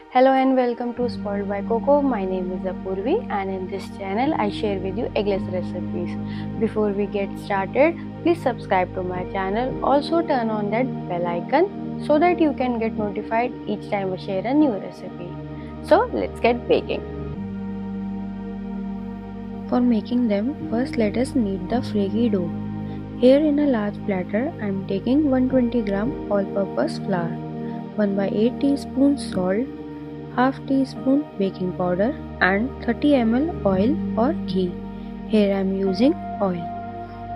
Hello and welcome to Spoiled by Coco. My name is Apurvi and in this channel I share with you eggless recipes. Before we get started, please subscribe to my channel. Also turn on that bell icon so that you can get notified each time I share a new recipe. So let's get baking. For making them, first let us knead the flaky dough. Here in a large platter, I am taking 120 gram all-purpose flour, 1 by 8 teaspoons salt, half teaspoon baking powder and 30 ml oil or ghee. Here I am using oil.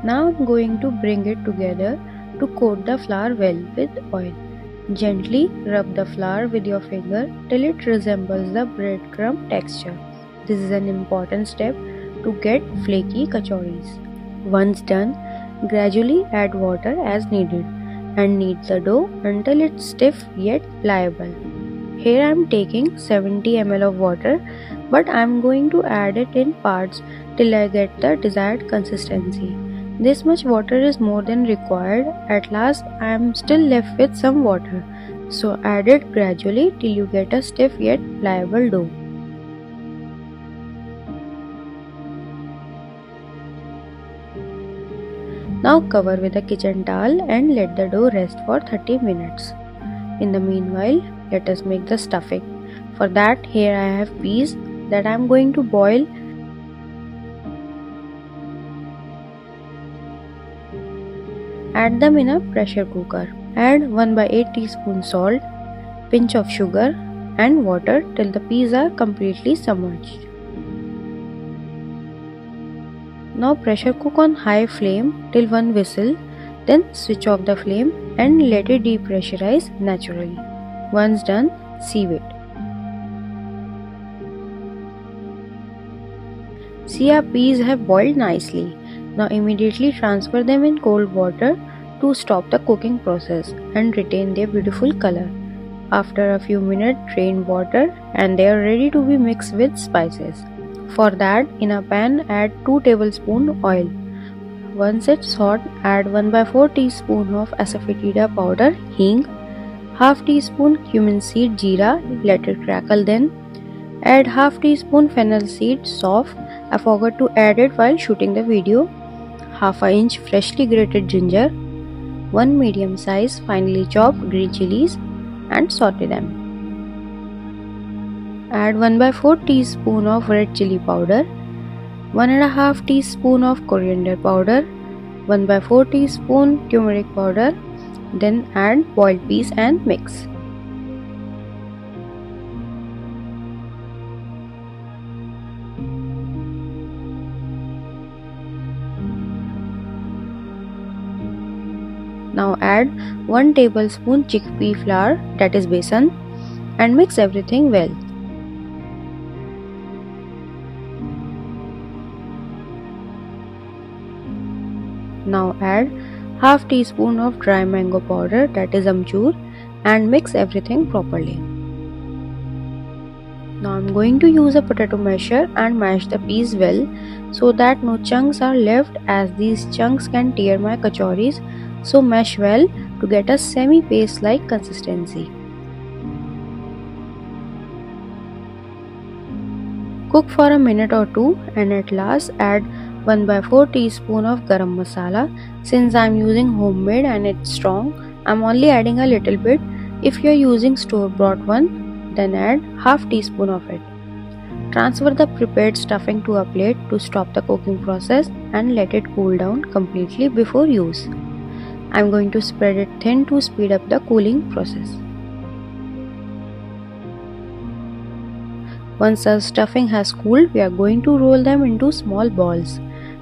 Now I am going to bring it together to coat the flour well with oil. Gently rub the flour with your finger till it resembles the breadcrumb texture. This is an important step to get flaky kachoris. Once done, gradually add water as needed and knead the dough until it's stiff yet pliable. Here I am taking 70 ml of water, but I am going to add it in parts till I get the desired consistency. This much water is more than required. At last I am still left with some water, so add it gradually till you get a stiff yet pliable dough. Now cover with a kitchen towel and let the dough rest for 30 minutes. In the meanwhile, let us make the stuffing. For that, here I have peas that I am going to boil. Add them in a pressure cooker. Add 1 by 8 teaspoon salt, pinch of sugar and water till the peas are completely submerged. Now pressure cook on high flame till one whistle, then switch off the flame and let it depressurize naturally. Once done, sieve it. See, our peas have boiled nicely. Now immediately transfer them in cold water to stop the cooking process and retain their beautiful color. After a few minutes, drain water and they are ready to be mixed with spices. For that, in a pan, add 2 tablespoons oil. Once it's hot, add 1 by 4 teaspoon of asafoetida powder, hing, half teaspoon cumin seed jeera, let it crackle then. Add half teaspoon fennel seed soft, I forgot to add it while shooting the video. Half an inch freshly grated ginger, 1 medium size finely chopped green chilies and saute them. Add 1 by 4 teaspoon of red chili powder, 1.5 teaspoon of coriander powder, 1 by 4 teaspoon turmeric powder, then add boiled peas and mix. Now add 1 tablespoon chickpea flour, that is besan, and mix everything well. Now add half teaspoon of dry mango powder, that is amchur, and mix everything properly. Now I am going to use a potato masher and mash the peas well so that no chunks are left, as these chunks can tear my kachoris, so mash well to get a semi-paste like consistency. Cook for a minute or two and at last add 1 by 4 teaspoon of garam masala. Since I am using homemade and it's strong, I am only adding a little bit. If you are using store-bought one, then add half teaspoon of it. Transfer the prepared stuffing to a plate to stop the cooking process and let it cool down completely before use. I am going to spread it thin to speed up the cooling process. Once the stuffing has cooled, we are going to roll them into small balls.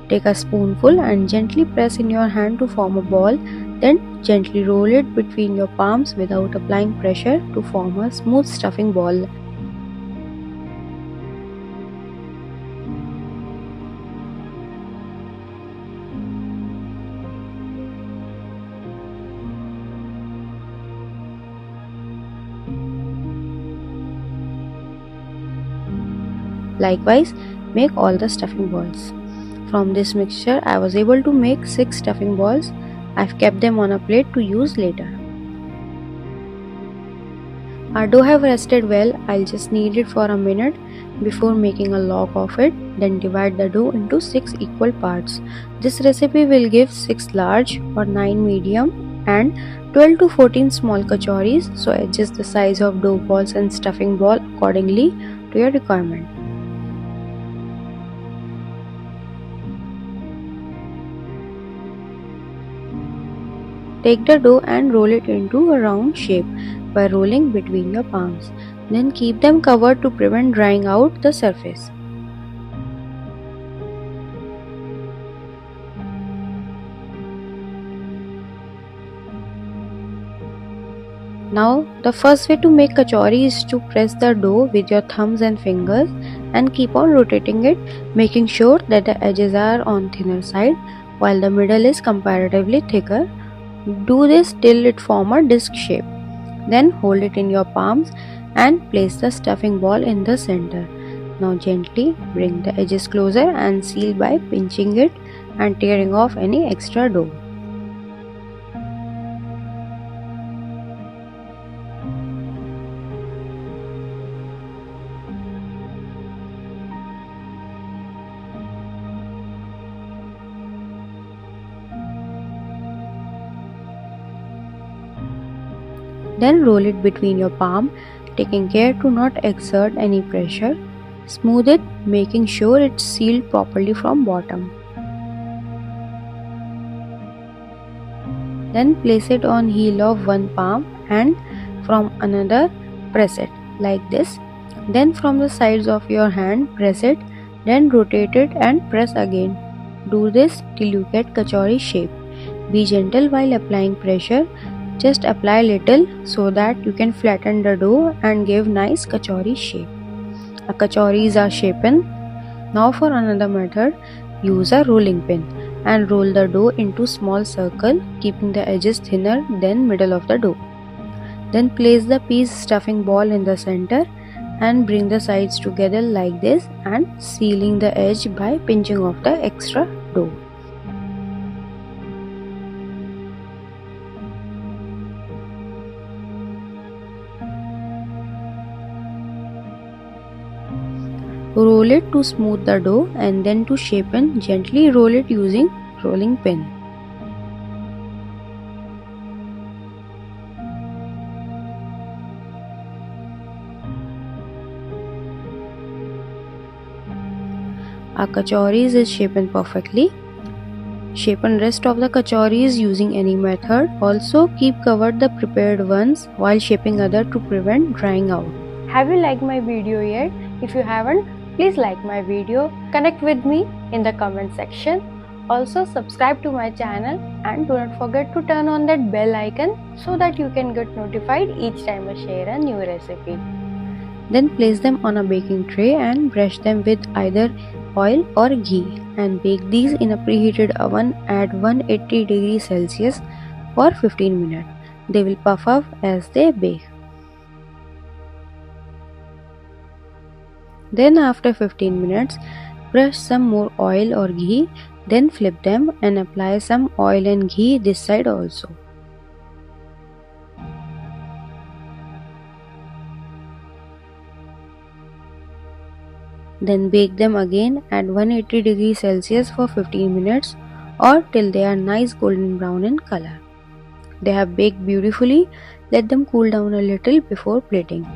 Take a spoonful and gently press in your hand to form a ball, then gently roll it between your palms without applying pressure to form a smooth stuffing ball. Likewise, make all the stuffing balls. From this mixture, I was able to make 6 stuffing balls. I've kept them on a plate to use later. Our dough have rested well. I'll just knead it for a minute before making a log of it. Then divide the dough into 6 equal parts. This recipe will give 6 large or 9 medium and 12 to 14 small kachoris. So adjust the size of dough balls and stuffing ball accordingly to your requirement. Take the dough and roll it into a round shape by rolling between your palms. Then keep them covered to prevent drying out the surface. Now, the first way to make kachori is to press the dough with your thumbs and fingers and keep on rotating it, making sure that the edges are on thinner side while the middle is comparatively thicker. Do this till it forms a disc shape. Then hold it in your palms and place the stuffing ball in the center. Now gently bring the edges closer and seal by pinching it and tearing off any extra dough. Then roll it between your palm, taking care to not exert any pressure. Smooth it, making sure it's sealed properly from bottom. Then place it on heel of one palm and from another press it like this. Then from the sides of your hand press it, then rotate it and press again. Do this till you get kachori shape. Be gentle while applying pressure. Just apply little so that you can flatten the dough and give nice kachori shape. Our kachoris are shapen. Now for another method, use a rolling pin and roll the dough into small circle, keeping the edges thinner than middle of the dough. Then place the piece stuffing ball in the center and bring the sides together like this and sealing the edge by pinching off the extra dough. Roll it to smooth the dough and then to shapen, gently roll it using rolling pin. Our kachoris is shapen perfectly. Shapen rest of the kachoris using any method. Also keep covered the prepared ones while shaping other to prevent drying out. Have you liked my video yet? If you haven't, please like my video, connect with me in the comment section. Also subscribe to my channel and do not forget to turn on that bell icon so that you can get notified each time I share a new recipe. Then place them on a baking tray and brush them with either oil or ghee and bake these in a preheated oven at 180 degrees Celsius for 15 minutes. They will puff up as they bake. Then after 15 minutes, brush some more oil or ghee, then flip them and apply some oil and ghee this side also. Then bake them again at 180 degrees Celsius for 15 minutes or till they are nice golden brown in color. They have baked beautifully. Let them cool down a little before plating.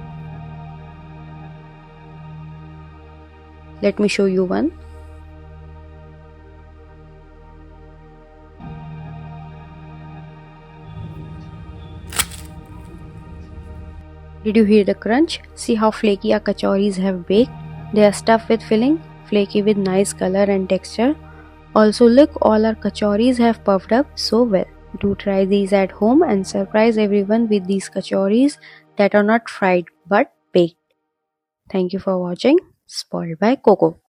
Let me show you one. Did you hear the crunch? See how flaky our kachoris have baked. They are stuffed with filling, flaky with nice color and texture. Also look, all our kachoris have puffed up so well. Do try these at home and surprise everyone with these kachoris that are not fried but baked. Thank you for watching. Spoiled by Coco.